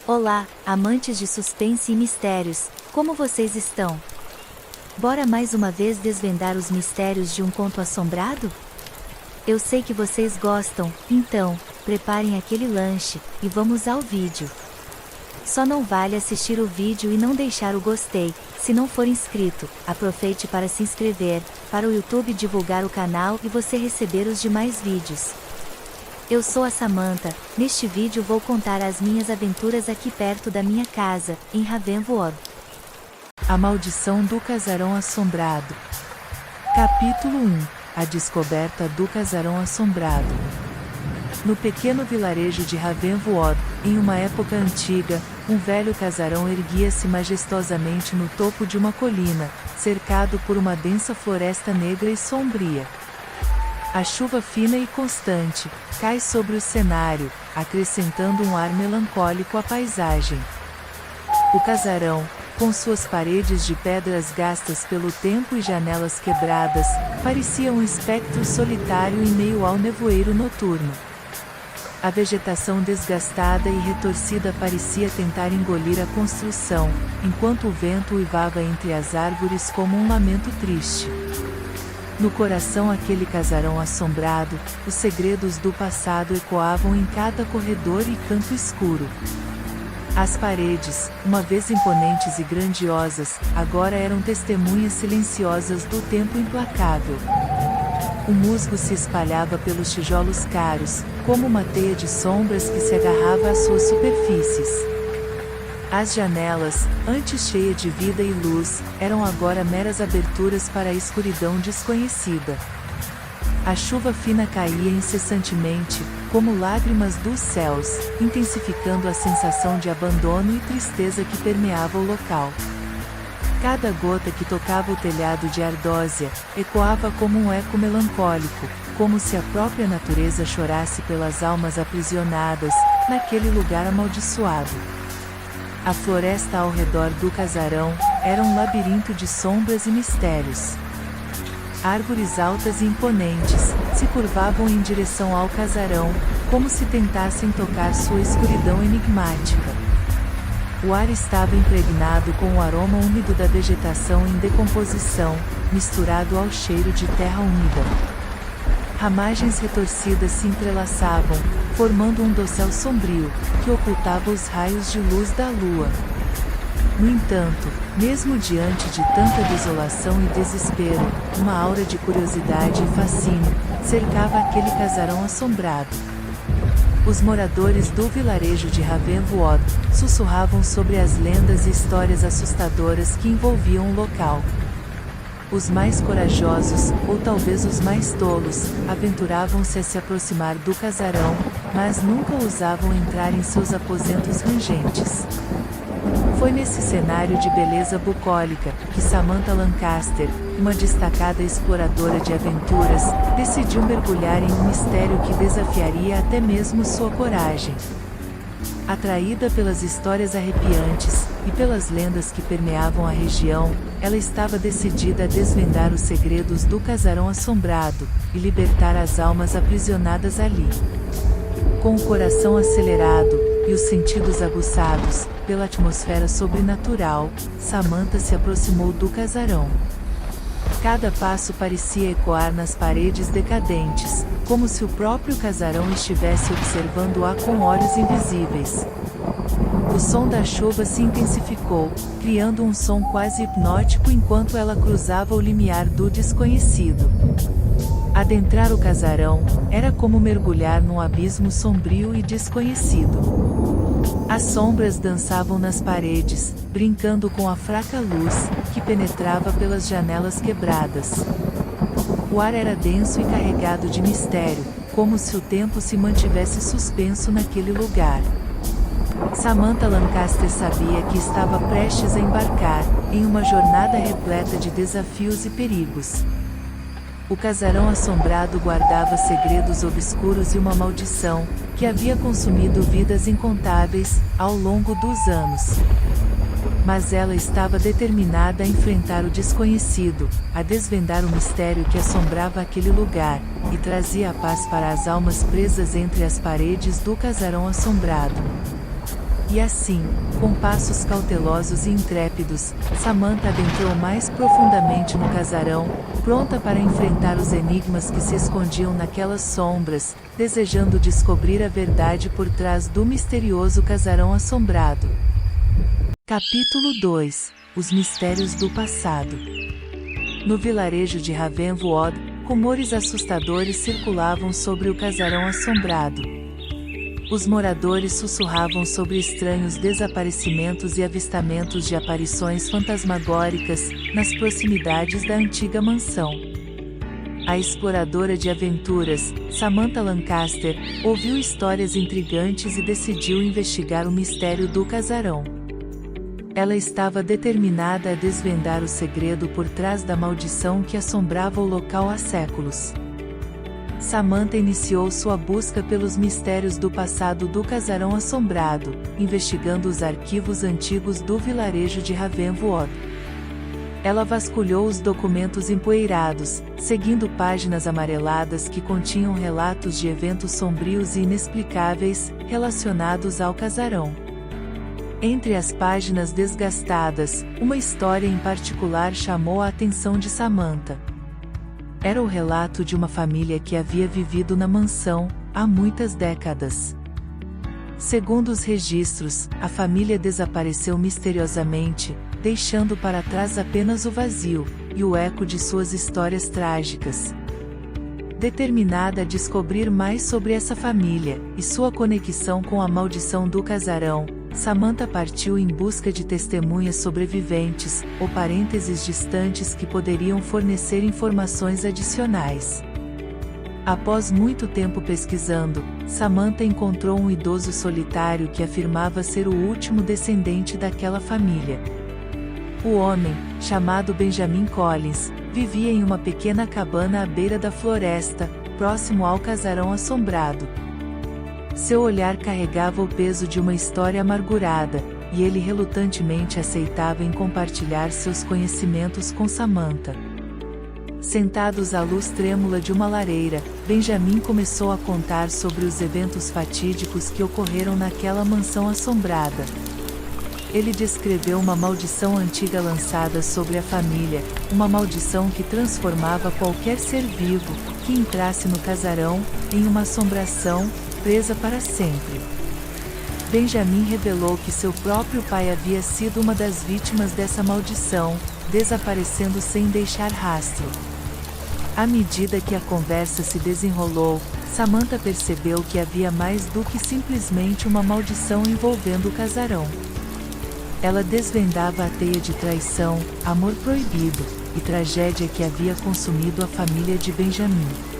Olá, amantes de suspense e mistérios, como vocês estão? Bora mais uma vez desvendar os mistérios de um conto assombrado? Eu sei que vocês gostam, então, preparem aquele lanche, e vamos ao vídeo. Só não vale assistir o vídeo e não deixar o gostei, se não for inscrito, aproveite para se inscrever, para o YouTube divulgar o canal e você receber os demais vídeos. Eu sou a Samantha, neste vídeo vou contar as minhas aventuras aqui perto da minha casa, em Ravenwood. A maldição do casarão assombrado. Capítulo 1. A descoberta do casarão assombrado. No pequeno vilarejo de Ravenwood, em uma época antiga, um velho casarão erguia-se majestosamente no topo de uma colina, cercado por uma densa floresta negra e sombria. A chuva fina e constante cai sobre o cenário, acrescentando um ar melancólico à paisagem. O casarão, com suas paredes de pedras gastas pelo tempo e janelas quebradas, parecia um espectro solitário em meio ao nevoeiro noturno. A vegetação desgastada e retorcida parecia tentar engolir a construção, enquanto o vento uivava entre as árvores como um lamento triste. No coração daquele casarão assombrado, os segredos do passado ecoavam em cada corredor e canto escuro. As paredes, uma vez imponentes e grandiosas, agora eram testemunhas silenciosas do tempo implacável. O musgo se espalhava pelos tijolos caros, como uma teia de sombras que se agarrava às suas superfícies. As janelas, antes cheias de vida e luz, eram agora meras aberturas para a escuridão desconhecida. A chuva fina caía incessantemente, como lágrimas dos céus, intensificando a sensação de abandono e tristeza que permeava o local. Cada gota que tocava o telhado de Ardósia, ecoava como um eco melancólico, como se a própria natureza chorasse pelas almas aprisionadas, naquele lugar amaldiçoado. A floresta ao redor do casarão era um labirinto de sombras e mistérios. Árvores altas e imponentes se curvavam em direção ao casarão, como se tentassem tocar sua escuridão enigmática. O ar estava impregnado com o aroma úmido da vegetação em decomposição, misturado ao cheiro de terra úmida. Ramagens retorcidas se entrelaçavam, formando um dossel sombrio, que ocultava os raios de luz da lua. No entanto, mesmo diante de tanta desolação e desespero, uma aura de curiosidade e fascínio cercava aquele casarão assombrado. Os moradores do vilarejo de Ravenwood sussurravam sobre as lendas e histórias assustadoras que envolviam o local. Os mais corajosos, ou talvez os mais tolos, aventuravam-se a se aproximar do casarão, mas nunca ousavam entrar em seus aposentos rangentes. Foi nesse cenário de beleza bucólica, que Samantha Lancaster, uma destacada exploradora de aventuras, decidiu mergulhar em um mistério que desafiaria até mesmo sua coragem. Atraída pelas histórias arrepiantes, e pelas lendas que permeavam a região, ela estava decidida a desvendar os segredos do casarão assombrado, e libertar as almas aprisionadas ali. Com o coração acelerado, e os sentidos aguçados, pela atmosfera sobrenatural, Samantha se aproximou do casarão. Cada passo parecia ecoar nas paredes decadentes, como se o próprio casarão estivesse observando-a com olhos invisíveis. O som da chuva se intensificou, criando um som quase hipnótico enquanto ela cruzava o limiar do desconhecido. Adentrar o casarão era como mergulhar num abismo sombrio e desconhecido. As sombras dançavam nas paredes, brincando com a fraca luz que penetrava pelas janelas quebradas. O ar era denso e carregado de mistério, como se o tempo se mantivesse suspenso naquele lugar. Samantha Lancaster sabia que estava prestes a embarcar em uma jornada repleta de desafios e perigos. O casarão assombrado guardava segredos obscuros e uma maldição, que havia consumido vidas incontáveis, ao longo dos anos. Mas ela estava determinada a enfrentar o desconhecido, a desvendar o mistério que assombrava aquele lugar, e trazia a paz para as almas presas entre as paredes do casarão assombrado. E assim, com passos cautelosos e intrépidos, Samantha adentrou mais profundamente no casarão, pronta para enfrentar os enigmas que se escondiam naquelas sombras, desejando descobrir a verdade por trás do misterioso casarão assombrado. Capítulo 2 – Os mistérios do passado. No vilarejo de Ravenwood, rumores assustadores circulavam sobre o casarão assombrado. Os moradores sussurravam sobre estranhos desaparecimentos e avistamentos de aparições fantasmagóricas nas proximidades da antiga mansão. A exploradora de aventuras, Samantha Lancaster, ouviu histórias intrigantes e decidiu investigar o mistério do casarão. Ela estava determinada a desvendar o segredo por trás da maldição que assombrava o local há séculos. Samantha iniciou sua busca pelos mistérios do passado do casarão assombrado, investigando os arquivos antigos do vilarejo de Ravenwood. Ela vasculhou os documentos empoeirados, seguindo páginas amareladas que continham relatos de eventos sombrios e inexplicáveis, relacionados ao casarão. Entre as páginas desgastadas, uma história em particular chamou a atenção de Samantha. Era o relato de uma família que havia vivido na mansão há muitas décadas. Segundo os registros, a família desapareceu misteriosamente, deixando para trás apenas o vazio e o eco de suas histórias trágicas. Determinada a descobrir mais sobre essa família e sua conexão com a maldição do casarão, Samantha partiu em busca de testemunhas sobreviventes, ou parênteses distantes que poderiam fornecer informações adicionais. Após muito tempo pesquisando, Samantha encontrou um idoso solitário que afirmava ser o último descendente daquela família. O homem, chamado Benjamin Collins, vivia em uma pequena cabana à beira da floresta, próximo ao casarão assombrado. Seu olhar carregava o peso de uma história amargurada, e ele relutantemente aceitava em compartilhar seus conhecimentos com Samantha. Sentados à luz trêmula de uma lareira, Benjamin começou a contar sobre os eventos fatídicos que ocorreram naquela mansão assombrada. Ele descreveu uma maldição antiga lançada sobre a família, uma maldição que transformava qualquer ser vivo que entrasse no casarão em uma assombração, presa para sempre. Benjamin revelou que seu próprio pai havia sido uma das vítimas dessa maldição, desaparecendo sem deixar rastro. À medida que a conversa se desenrolou, Samantha percebeu que havia mais do que simplesmente uma maldição envolvendo o casarão. Ela desvendava a teia de traição, amor proibido e tragédia que havia consumido a família de Benjamin.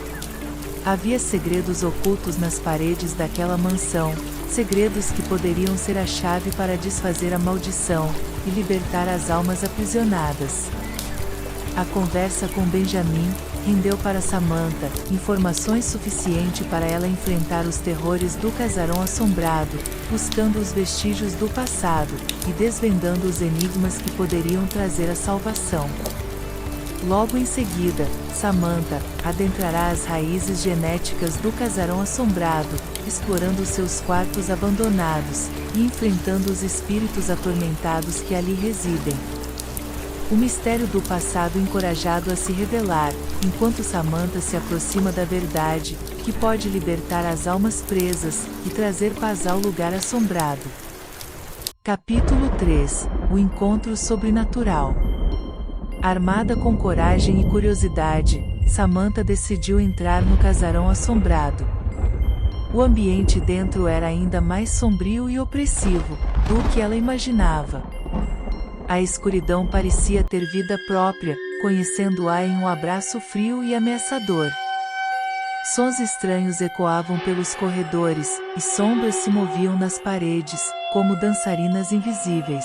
Havia segredos ocultos nas paredes daquela mansão, segredos que poderiam ser a chave para desfazer a maldição e libertar as almas aprisionadas. A conversa com Benjamin rendeu para Samantha informações suficientes para ela enfrentar os terrores do casarão assombrado, buscando os vestígios do passado e desvendando os enigmas que poderiam trazer a salvação. Logo em seguida, Samantha adentrará as raízes genéticas do casarão assombrado, explorando seus quartos abandonados e enfrentando os espíritos atormentados que ali residem. O mistério do passado encorajado a se revelar, enquanto Samantha se aproxima da verdade, que pode libertar as almas presas e trazer paz ao lugar assombrado. Capítulo 3 – O encontro sobrenatural. Armada com coragem e curiosidade, Samantha decidiu entrar no casarão assombrado. O ambiente dentro era ainda mais sombrio e opressivo do que ela imaginava. A escuridão parecia ter vida própria, conhecendo-a em um abraço frio e ameaçador. Sons estranhos ecoavam pelos corredores, e sombras se moviam nas paredes, como dançarinas invisíveis.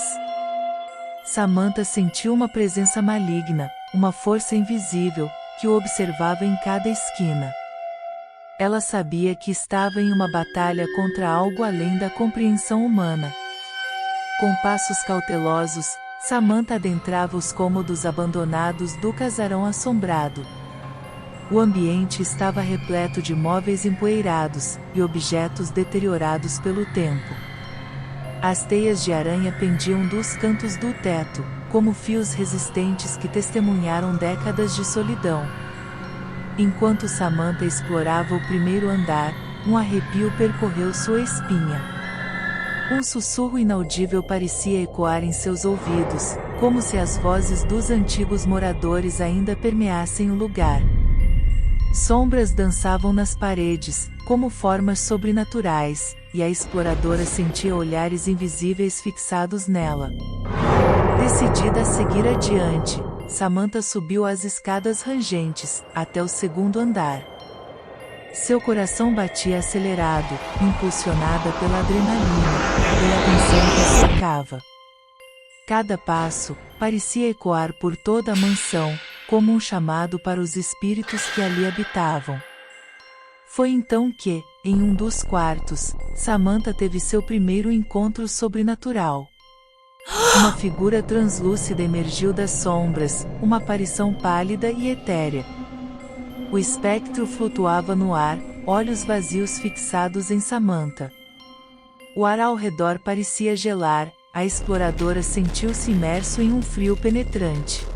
Samantha sentiu uma presença maligna, uma força invisível, que o observava em cada esquina. Ela sabia que estava em uma batalha contra algo além da compreensão humana. Com passos cautelosos, Samantha adentrava os cômodos abandonados do casarão assombrado. O ambiente estava repleto de móveis empoeirados e objetos deteriorados pelo tempo. As teias de aranha pendiam dos cantos do teto, como fios resistentes que testemunharam décadas de solidão. Enquanto Samantha explorava o primeiro andar, um arrepio percorreu sua espinha. Um sussurro inaudível parecia ecoar em seus ouvidos, como se as vozes dos antigos moradores ainda permeassem o lugar. Sombras dançavam nas paredes, como formas sobrenaturais, e a exploradora sentia olhares invisíveis fixados nela. Decidida a seguir adiante, Samantha subiu as escadas rangentes, até o segundo andar. Seu coração batia acelerado, impulsionada pela adrenalina, pela tensão que a cercava. Cada passo parecia ecoar por toda a mansão, como um chamado para os espíritos que ali habitavam. Foi então que, em um dos quartos, Samantha teve seu primeiro encontro sobrenatural. Uma figura translúcida emergiu das sombras, uma aparição pálida e etérea. O espectro flutuava no ar, olhos vazios fixados em Samantha. O ar ao redor parecia gelar, a exploradora sentiu-se imerso em um frio penetrante.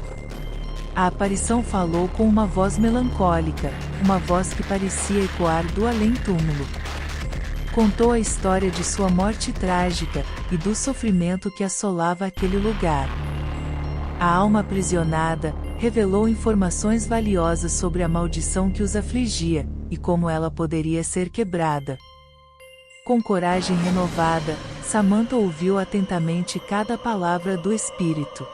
A aparição falou com uma voz melancólica, uma voz que parecia ecoar do além-túmulo. Contou a história de sua morte trágica, e do sofrimento que assolava aquele lugar. A alma aprisionada revelou informações valiosas sobre a maldição que os afligia, e como ela poderia ser quebrada. Com coragem renovada, Samantha ouviu atentamente cada palavra do espírito.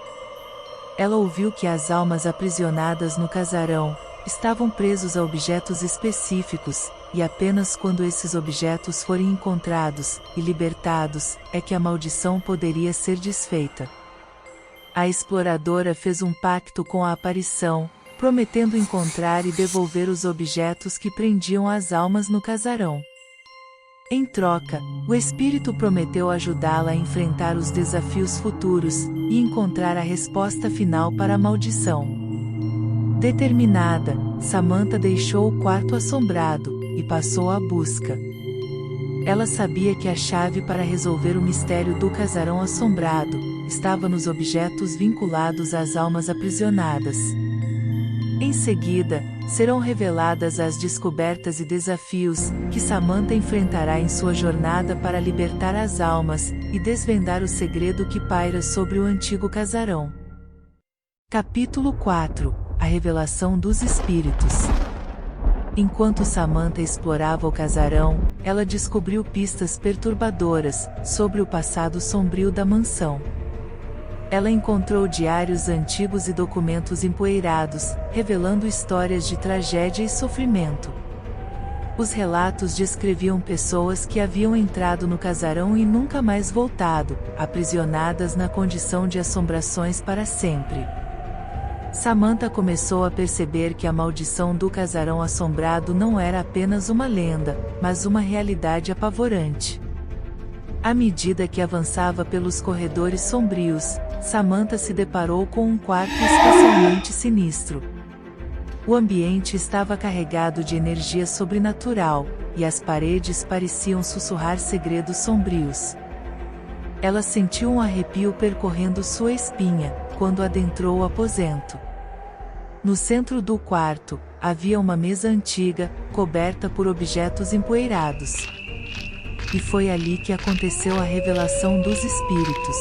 Ela ouviu que as almas aprisionadas no casarão estavam presos a objetos específicos, e apenas quando esses objetos forem encontrados e libertados, é que a maldição poderia ser desfeita. A exploradora fez um pacto com a aparição, prometendo encontrar e devolver os objetos que prendiam as almas no casarão. Em troca, o espírito prometeu ajudá-la a enfrentar os desafios futuros e encontrar a resposta final para a maldição. Determinada, Samantha deixou o quarto assombrado e passou à busca. Ela sabia que a chave para resolver o mistério do casarão assombrado estava nos objetos vinculados às almas aprisionadas. Em seguida, serão reveladas as descobertas e desafios que Samantha enfrentará em sua jornada para libertar as almas e desvendar o segredo que paira sobre o antigo casarão. Capítulo 4 – A revelação dos espíritos. Enquanto Samantha explorava o casarão, ela descobriu pistas perturbadoras sobre o passado sombrio da mansão. Ela encontrou diários antigos e documentos empoeirados, revelando histórias de tragédia e sofrimento. Os relatos descreviam pessoas que haviam entrado no casarão e nunca mais voltado, aprisionadas na condição de assombrações para sempre. Samantha começou a perceber que a maldição do casarão assombrado não era apenas uma lenda, mas uma realidade apavorante. À medida que avançava pelos corredores sombrios, Samantha se deparou com um quarto especialmente sinistro. O ambiente estava carregado de energia sobrenatural, e as paredes pareciam sussurrar segredos sombrios. Ela sentiu um arrepio percorrendo sua espinha, quando adentrou o aposento. No centro do quarto, havia uma mesa antiga, coberta por objetos empoeirados. E foi ali que aconteceu a revelação dos espíritos.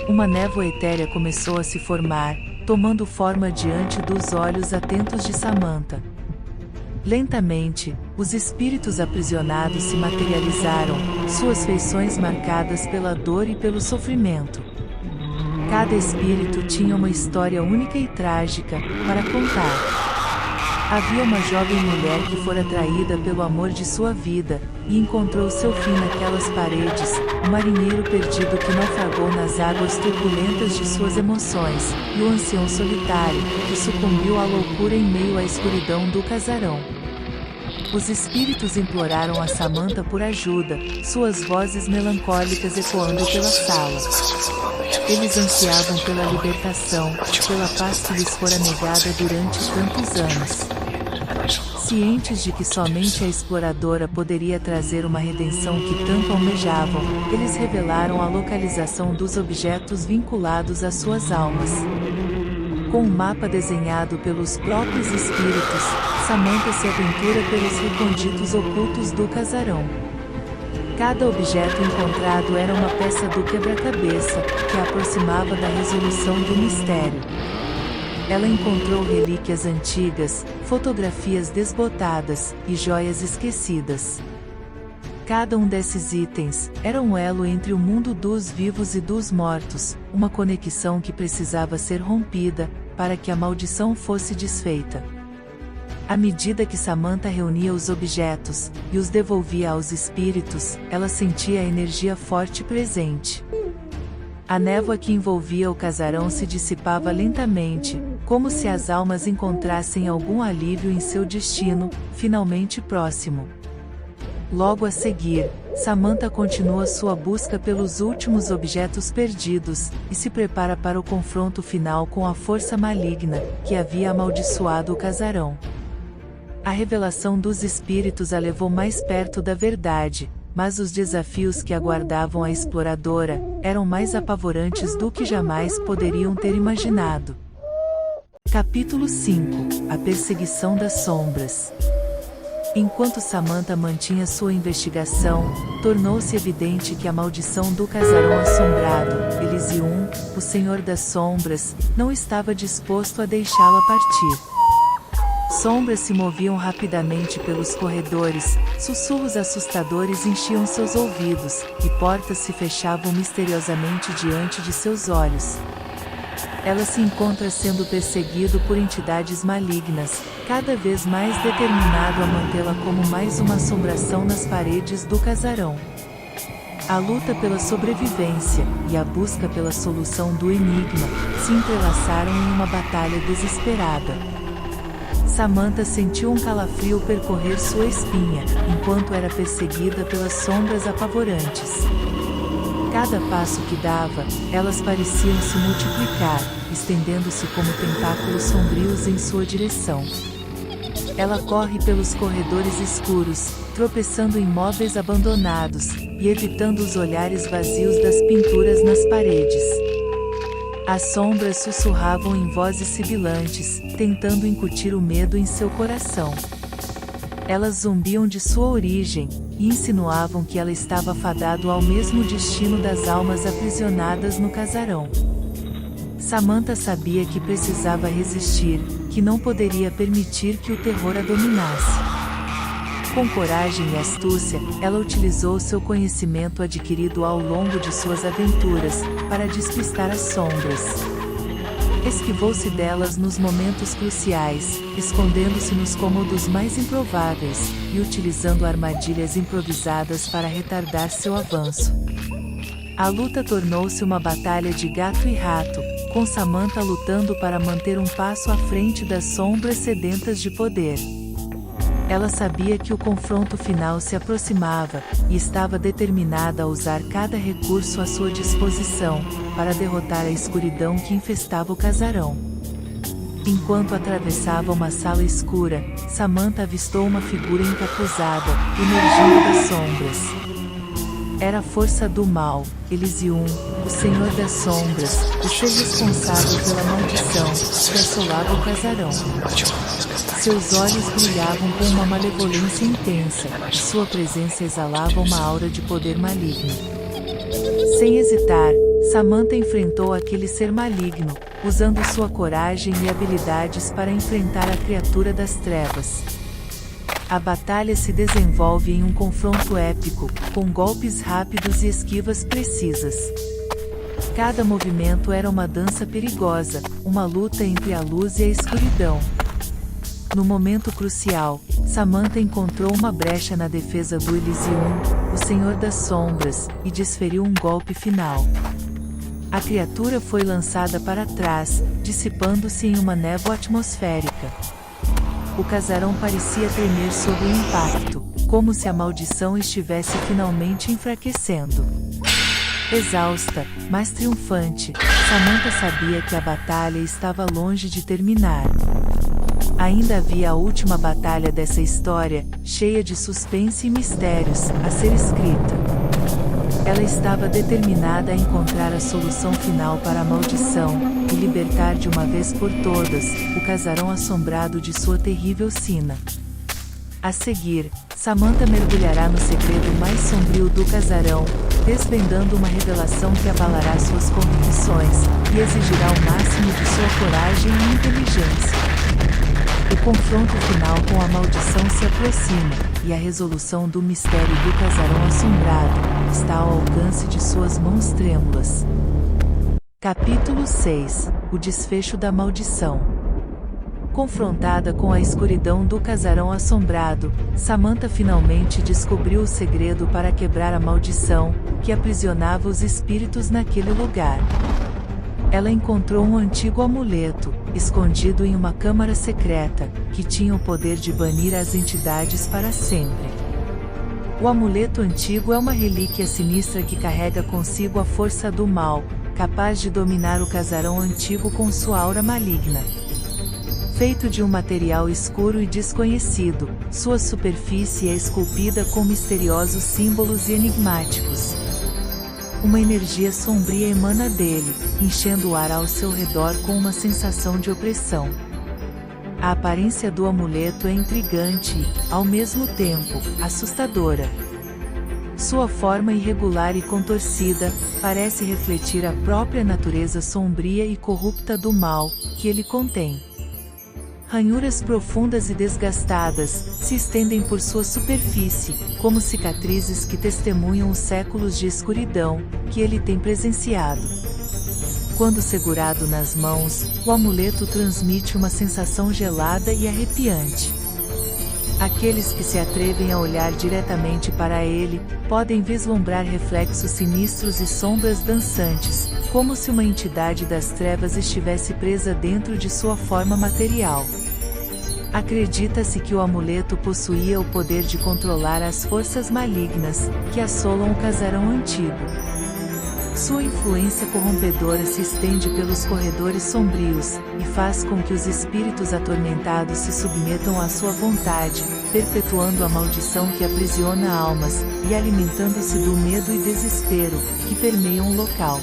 Uma névoa etérea começou a se formar, tomando forma diante dos olhos atentos de Samantha. Lentamente, os espíritos aprisionados se materializaram, suas feições marcadas pela dor e pelo sofrimento. Cada espírito tinha uma história única e trágica para contar. Havia uma jovem mulher que fora atraída pelo amor de sua vida, e encontrou seu fim naquelas paredes, um marinheiro perdido que naufragou nas águas turbulentas de suas emoções, e o ancião solitário, que sucumbiu à loucura em meio à escuridão do casarão. Os espíritos imploraram a Samantha por ajuda, suas vozes melancólicas ecoando pela sala. Eles ansiavam pela libertação, pela paz que lhes fora negada durante tantos anos. Cientes de que somente a exploradora poderia trazer uma redenção que tanto almejavam, eles revelaram a localização dos objetos vinculados às suas almas. Com um mapa desenhado pelos próprios espíritos, Samantha se aventura pelos recônditos ocultos do casarão. Cada objeto encontrado era uma peça do quebra-cabeça, que a aproximava da resolução do mistério. Ela encontrou relíquias antigas, fotografias desbotadas e joias esquecidas. Cada um desses itens era um elo entre o mundo dos vivos e dos mortos, uma conexão que precisava ser rompida para que a maldição fosse desfeita. À medida que Samantha reunia os objetos e os devolvia aos espíritos, ela sentia a energia forte presente. A névoa que envolvia o casarão se dissipava lentamente, como se as almas encontrassem algum alívio em seu destino, finalmente próximo. Logo a seguir, Samantha continua sua busca pelos últimos objetos perdidos, e se prepara para o confronto final com a força maligna, que havia amaldiçoado o casarão. A revelação dos espíritos a levou mais perto da verdade, mas os desafios que aguardavam a exploradora eram mais apavorantes do que jamais poderiam ter imaginado. Capítulo 5 – A perseguição das sombras. Enquanto Samantha mantinha sua investigação, tornou-se evidente que a maldição do casarão assombrado, Elysium, o Senhor das Sombras, não estava disposto a deixá-la partir. Sombras se moviam rapidamente pelos corredores, sussurros assustadores enchiam seus ouvidos, e portas se fechavam misteriosamente diante de seus olhos. Ela se encontra sendo perseguido por entidades malignas, cada vez mais determinado a mantê-la como mais uma assombração nas paredes do casarão. A luta pela sobrevivência e a busca pela solução do enigma se entrelaçaram em uma batalha desesperada. Samantha sentiu um calafrio percorrer sua espinha, enquanto era perseguida pelas sombras apavorantes. Cada passo que dava, elas pareciam se multiplicar, estendendo-se como tentáculos sombrios em sua direção. Ela corre pelos corredores escuros, tropeçando em móveis abandonados, e evitando os olhares vazios das pinturas nas paredes. As sombras sussurravam em vozes sibilantes, tentando incutir o medo em seu coração. Elas zumbiam de sua origem, e insinuavam que ela estava fadada ao mesmo destino das almas aprisionadas no casarão. Samantha sabia que precisava resistir, que não poderia permitir que o terror a dominasse. Com coragem e astúcia, ela utilizou seu conhecimento adquirido ao longo de suas aventuras, para despistar as sombras. Esquivou-se delas nos momentos cruciais, escondendo-se nos cômodos mais improváveis, e utilizando armadilhas improvisadas para retardar seu avanço. A luta tornou-se uma batalha de gato e rato, com Samantha lutando para manter um passo à frente das sombras sedentas de poder. Ela sabia que o confronto final se aproximava, e estava determinada a usar cada recurso à sua disposição, para derrotar a escuridão que infestava o casarão. Enquanto atravessava uma sala escura, Samantha avistou uma figura encapuzada, emergindo das sombras. Era a força do mal, Elysium, o Senhor das Sombras, o ser responsável pela maldição que assolava o casarão. Seus olhos brilhavam com uma malevolência intensa, e sua presença exalava uma aura de poder maligno. Sem hesitar, Samantha enfrentou aquele ser maligno, usando sua coragem e habilidades para enfrentar a criatura das trevas. A batalha se desenvolve em um confronto épico, com golpes rápidos e esquivas precisas. Cada movimento era uma dança perigosa, uma luta entre a luz e a escuridão. No momento crucial, Samantha encontrou uma brecha na defesa do Elysium, o Senhor das Sombras, e desferiu um golpe final. A criatura foi lançada para trás, dissipando-se em uma névoa atmosférica. O casarão parecia tremer sob o impacto, como se a maldição estivesse finalmente enfraquecendo. Exausta, mas triunfante, Samantha sabia que a batalha estava longe de terminar. Ainda havia a última batalha dessa história, cheia de suspense e mistérios, a ser escrita. Ela estava determinada a encontrar a solução final para a maldição, e libertar de uma vez por todas, o casarão assombrado de sua terrível sina. A seguir, Samantha mergulhará no segredo mais sombrio do casarão, desvendando uma revelação que abalará suas convicções, e exigirá o máximo de sua coragem e inteligência. O confronto final com a maldição se aproxima, e a resolução do mistério do casarão assombrado está ao alcance de suas mãos trêmulas. Capítulo 6 – O desfecho da maldição. Confrontada com a escuridão do casarão assombrado, Samantha finalmente descobriu o segredo para quebrar a maldição que aprisionava os espíritos naquele lugar. Ela encontrou um antigo amuleto, escondido em uma câmara secreta, que tinha o poder de banir as entidades para sempre. O amuleto antigo é uma relíquia sinistra que carrega consigo a força do mal, capaz de dominar o casarão antigo com sua aura maligna. Feito de um material escuro e desconhecido, sua superfície é esculpida com misteriosos símbolos e enigmáticos. Uma energia sombria emana dele, enchendo o ar ao seu redor com uma sensação de opressão. A aparência do amuleto é intrigante e, ao mesmo tempo, assustadora. Sua forma irregular e contorcida parece refletir a própria natureza sombria e corrupta do mal que ele contém. Ranhuras profundas e desgastadas se estendem por sua superfície, como cicatrizes que testemunham os séculos de escuridão que ele tem presenciado. Quando segurado nas mãos, o amuleto transmite uma sensação gelada e arrepiante. Aqueles que se atrevem a olhar diretamente para ele podem vislumbrar reflexos sinistros e sombras dançantes, como se uma entidade das trevas estivesse presa dentro de sua forma material. Acredita-se que o amuleto possuía o poder de controlar as forças malignas que assolam o casarão antigo. Sua influência corrompedora se estende pelos corredores sombrios, e faz com que os espíritos atormentados se submetam à sua vontade, perpetuando a maldição que aprisiona almas, e alimentando-se do medo e desespero que permeiam o local.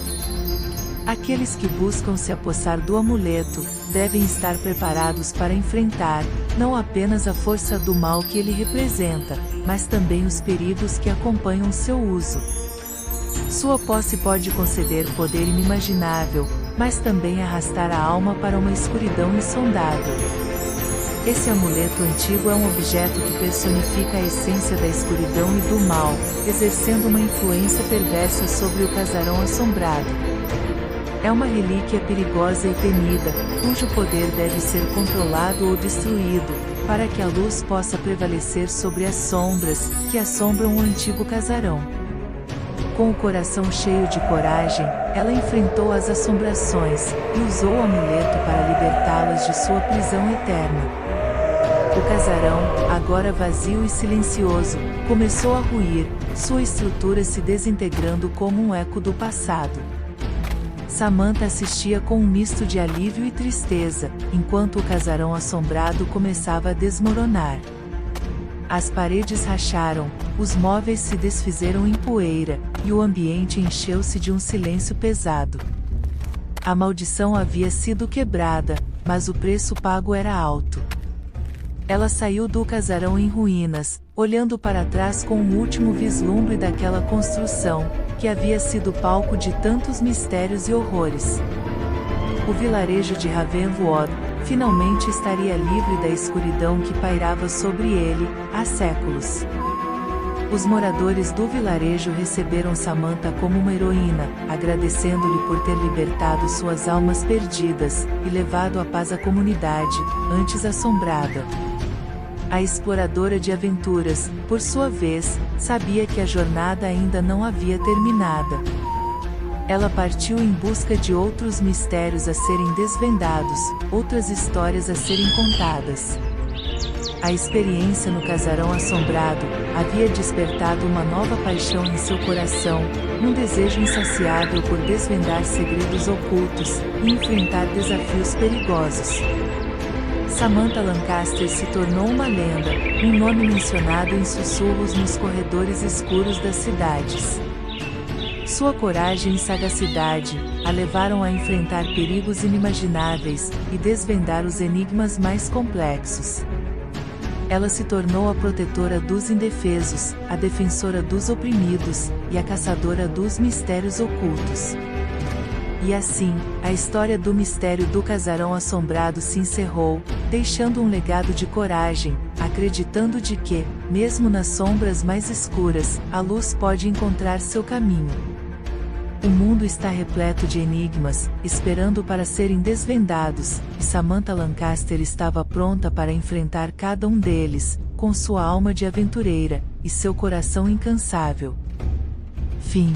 Aqueles que buscam se apossar do amuleto devem estar preparados para enfrentar, não apenas a força do mal que ele representa, mas também os perigos que acompanham seu uso. Sua posse pode conceder poder inimaginável, mas também arrastar a alma para uma escuridão insondável. Esse amuleto antigo é um objeto que personifica a essência da escuridão e do mal, exercendo uma influência perversa sobre o casarão assombrado. É uma relíquia perigosa e temida, cujo poder deve ser controlado ou destruído, para que a luz possa prevalecer sobre as sombras que assombram o antigo casarão. Com o coração cheio de coragem, ela enfrentou as assombrações, e usou o amuleto para libertá-las de sua prisão eterna. O casarão, agora vazio e silencioso, começou a ruir, sua estrutura se desintegrando como um eco do passado. Samantha assistia com um misto de alívio e tristeza, enquanto o casarão assombrado começava a desmoronar. As paredes racharam, os móveis se desfizeram em poeira, e o ambiente encheu-se de um silêncio pesado. A maldição havia sido quebrada, mas o preço pago era alto. Ela saiu do casarão em ruínas, olhando para trás com um último vislumbre daquela construção, que havia sido palco de tantos mistérios e horrores. O vilarejo de Ravenwood finalmente estaria livre da escuridão que pairava sobre ele há séculos. Os moradores do vilarejo receberam Samantha como uma heroína, agradecendo-lhe por ter libertado suas almas perdidas e levado a paz à comunidade, antes assombrada. A exploradora de aventuras, por sua vez, sabia que a jornada ainda não havia terminado. Ela partiu em busca de outros mistérios a serem desvendados, outras histórias a serem contadas. A experiência no casarão assombrado havia despertado uma nova paixão em seu coração, um desejo insaciável por desvendar segredos ocultos e enfrentar desafios perigosos. Samantha Lancaster se tornou uma lenda, um nome mencionado em sussurros nos corredores escuros das cidades. Sua coragem e sagacidade a levaram a enfrentar perigos inimagináveis e desvendar os enigmas mais complexos. Ela se tornou a protetora dos indefesos, a defensora dos oprimidos e a caçadora dos mistérios ocultos. E assim, a história do mistério do Casarão Assombrado se encerrou, deixando um legado de coragem, acreditando de que, mesmo nas sombras mais escuras, a luz pode encontrar seu caminho. O mundo está repleto de enigmas, esperando para serem desvendados, e Samantha Lancaster estava pronta para enfrentar cada um deles, com sua alma de aventureira e seu coração incansável. Fim.